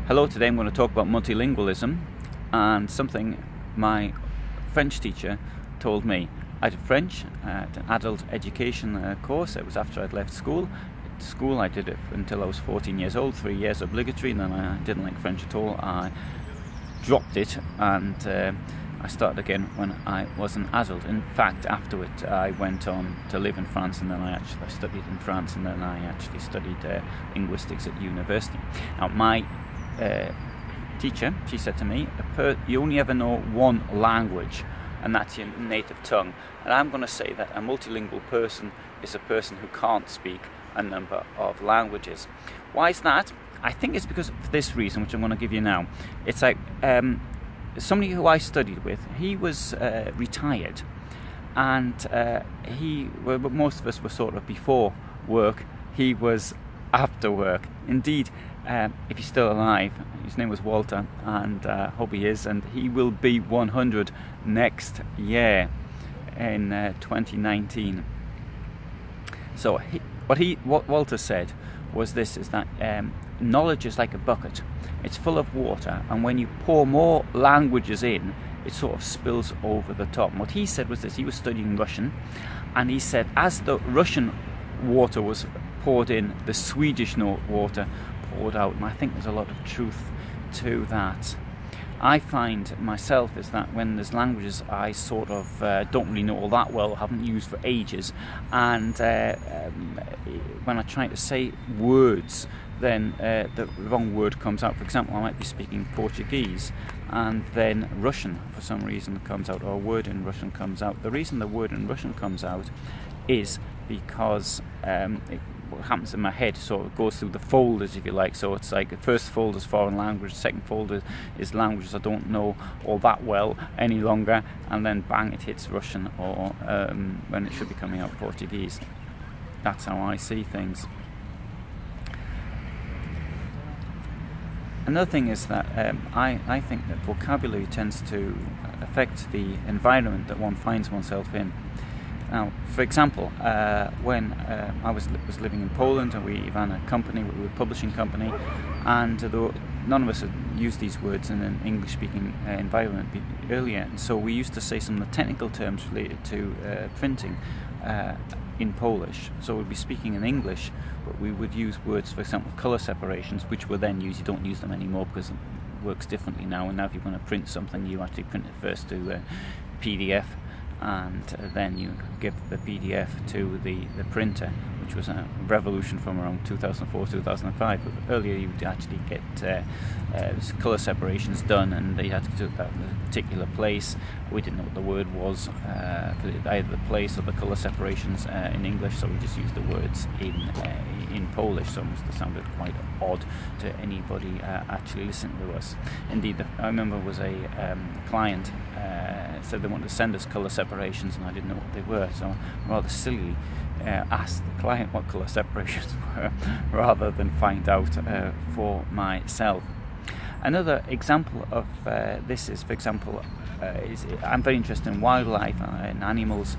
Hello, today I'm going to talk about multilingualism and something my French teacher told me. I did French at an adult education course. It was after I'd left school. At school I did it until I was 14 years old, 3 years obligatory, and then I didn't like French at all. I dropped it and I started again when I was an adult. In fact, after it I went on to live in France, and then I studied in France, and then I actually studied linguistics at university. Now my teacher, she said to me, you only ever know one language, and that's your native tongue. And I'm going to say that a multilingual person is a person who can't speak a number of languages. Why is that? I think it's because of this reason, which I'm going to give you now. It's like somebody who I studied with, he was retired, and most of us were sort of before work, he was after work. Indeed, if he's still alive, his name was Walter, and hope he is, and he will be 100 next year in 2019. So what Walter said was this, is that knowledge is like a bucket. It's full of water, and when you pour more languages in, it sort of spills over the top. And what he said was this: he was studying Russian, and he said as the Russian water was poured in, the Swedish water poured out. And I think there's a lot of truth to that. I find myself is that when there's languages I sort of don't really know all that well, haven't used for ages, and when I try to say words, then the wrong word comes out. For example, I might be speaking Portuguese, and then Russian for some reason comes out, or a word in Russian comes out. The reason the word in Russian comes out is because what happens in my head sort of goes through the folders, if you like. So it's like the first folder is foreign language, the second folder is languages I don't know all that well any longer, and then bang, it hits Russian, or when it should be coming out Portuguese. That's how I see things. Another thing is that I think that vocabulary tends to affect the environment that one finds oneself in. Now, for example, when I was living in Poland, and we ran a company, we were a publishing company, and none of us had used these words in an English-speaking environment earlier, and so we used to say some of the technical terms related to printing in Polish. So we'd be speaking in English, but we would use words, for example, colour separations, which were then used. You don't use them anymore because it works differently now, and now if you're going to print something, you actually print it first to PDF, and then you give the PDF to the printer, which was a revolution from around 2004-2005. But earlier you would actually get colour separations done, and they had to do that in a particular place. We didn't know what the word was for either the place or the colour separations in English, so we just used the words in Polish. So it must have sounded quite odd to anybody actually listening to us. Indeed, I remember was a client said they wanted to send us colour separations, and I didn't know what they were, so rather silly asked the client what colour separations were rather than find out for myself. Another example of this is, for example, I'm very interested in wildlife and animals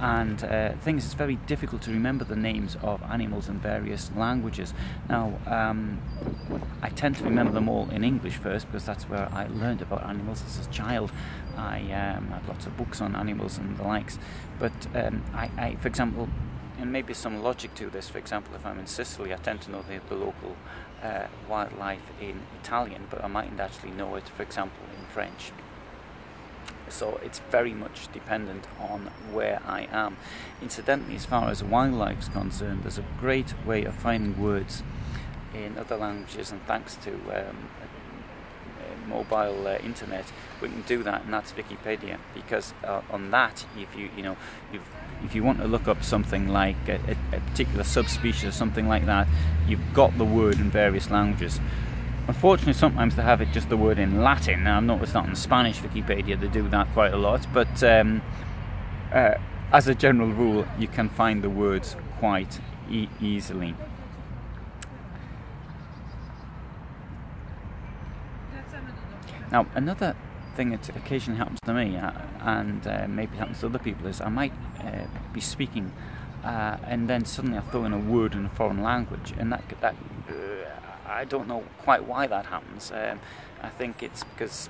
and things. It's very difficult to remember the names of animals in various languages. Now, I tend to remember them all in English first, because that's where I learned about animals as a child. I had lots of books on animals and the likes, but I, for example, and maybe some logic to this, for example, if I'm in Sicily, I tend to know the local wildlife in Italian, but I mightn't actually know it, for example, in French. So it's very much dependent on where I am. Incidentally, as far as wildlife is concerned, there's a great way of finding words in other languages, and thanks to mobile internet, we can do that, and that's Wikipedia. Because on that, if you want to look up something like a particular subspecies or something like that, you've got the word in various languages. Unfortunately, sometimes they have it just the word in Latin. Now, I've noticed that in Spanish Wikipedia they do that quite a lot, but as a general rule, you can find the words quite easily. Now, another thing that occasionally happens to me, and maybe happens to other people, is I might be speaking and then suddenly I throw in a word in a foreign language, and that I don't know quite why that happens. I think it's because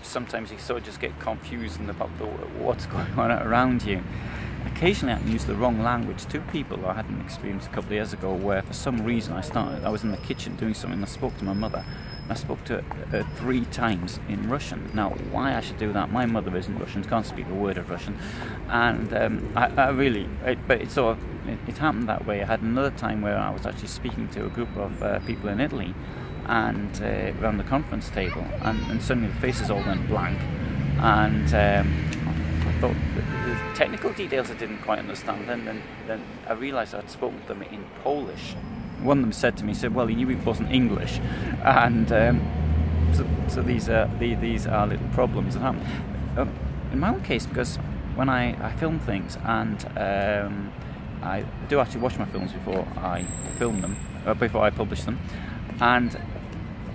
sometimes you sort of just get confused about what's going on around you. Occasionally I can use the wrong language to people. I had an experience a couple of years ago where for some reason I was in the kitchen doing something and I spoke to my mother. I spoke to her 3 times in Russian. Now, why I should do that? My mother isn't Russian, can't speak a word of Russian, and it happened that way. I had another time where I was actually speaking to a group of people in Italy, and around the conference table, and suddenly the faces all went blank, and I thought the technical details I didn't quite understand. Then I realised I'd spoken to them in Polish. One of them said to me, well, he knew it wasn't English, and so these are little problems that happen. In my own case, because when I film things, and I do actually watch my films before I film them, before I publish them, and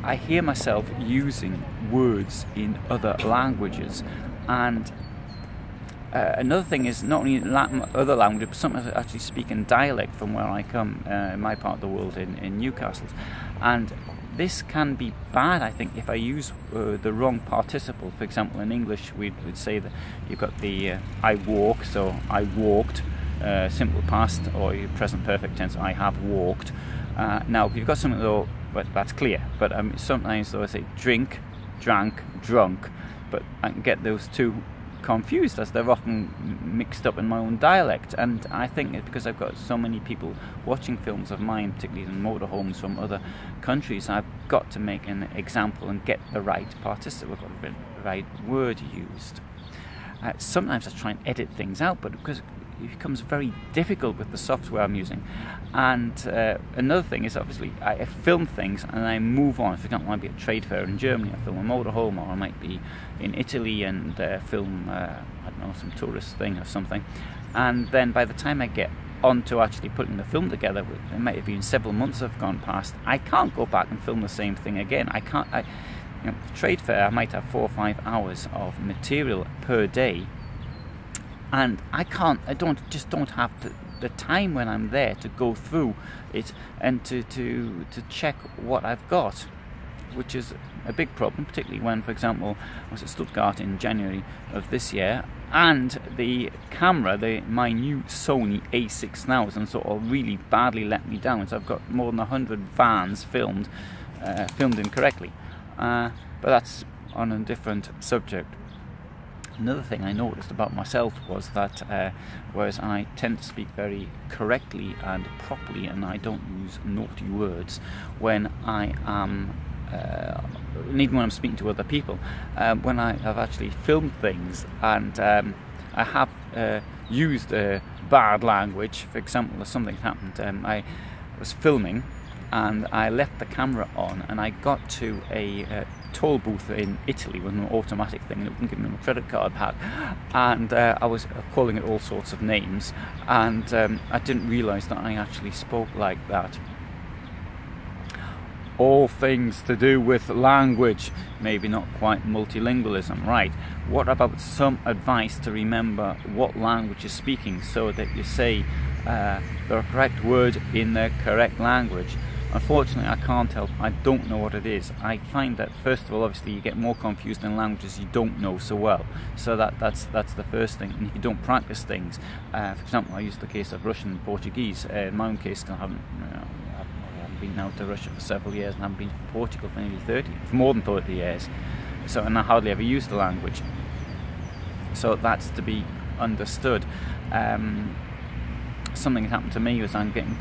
I hear myself using words in other languages, and another thing is not only other languages, but sometimes I actually speak in dialect from where I come, in my part of the world, in Newcastle. And this can be bad, I think, if I use the wrong participle. For example, in English, we'd say that you've got the I walk, so I walked, simple past, or present perfect tense, I have walked. Now, if you've got something, though, but that's clear. But sometimes, though, I say drink, drank, drunk, but I can get those two confused as they're often mixed up in my own dialect. And I think it's because I've got so many people watching films of mine, particularly in motorhomes from other countries, I've got to make an example and get the right participle, the right word used. Sometimes I try and edit things out, but because it becomes very difficult with the software I'm using. And another thing is, obviously, I film things and I move on. For example, I might be at a trade fair in Germany, I film a motorhome, or I might be in Italy and film, I don't know, some tourist thing or something. And then by the time I get on to actually putting the film together, it might have been several months have gone past. I can't go back and film the same thing again. Trade fair, I might have 4 or 5 hours of material per day. And I don't have the time when I'm there to go through it and to check what I've got, which is a big problem, particularly when, for example, I was at Stuttgart in January of this year, and the camera, my new Sony a6000, sort of really badly let me down. So I've got more than 100 vans filmed incorrectly. But that's on a different subject. Another thing I noticed about myself was that whereas I tend to speak very correctly and properly, and I don't use naughty words when I am, and even when I'm speaking to other people, when I have actually filmed things and I have used bad language. For example, something happened. I was filming and I left the camera on, and I got to a toll booth in Italy with an automatic thing, and it wouldn't give me a credit card back, and I was calling it all sorts of names, and I didn't realise that I actually spoke like that. All things to do with language, maybe not quite multilingualism, right? What about some advice to remember what language you're speaking, so that you say the correct word in the correct language? Unfortunately, I can't help. I don't know what it is. I find that, first of all, obviously, you get more confused in languages you don't know so well. So that's the first thing. And if you don't practice things, for example, I used the case of Russian and Portuguese. In my own case, I haven't been out to Russia for several years, and I haven't been to Portugal for more than 30 years. So, and I hardly ever used the language. So that's to be understood. Something that happened to me was I'm getting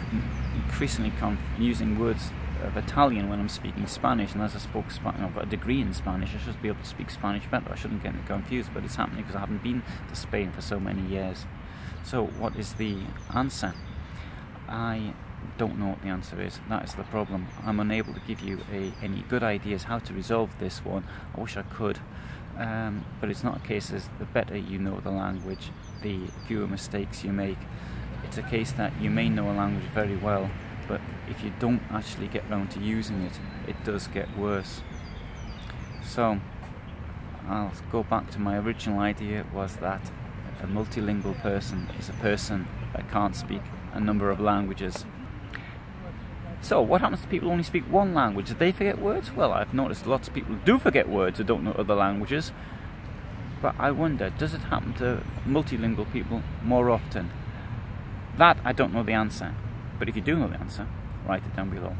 increasingly using words of Italian when I'm speaking Spanish, and as I spoke Spanish, I've got a degree in Spanish, I should be able to speak Spanish better. I shouldn't get confused, but it's happening because I haven't been to Spain for so many years. So what is the answer? I don't know what the answer is. That is the problem. I'm unable to give you any good ideas how to resolve this one. I wish I could, but it's not a case as the better you know the language, the fewer mistakes you make. It's a case that you may know a language very well, but if you don't actually get round to using it, it does get worse. So I'll go back to my original idea, was that a multilingual person is a person that can't speak a number of languages. So what happens to people who only speak one language? Do they forget words? Well, I've noticed lots of people do forget words who don't know other languages. But I wonder, does it happen to multilingual people more often? That I don't know the answer. But if you do know the answer, write it down below.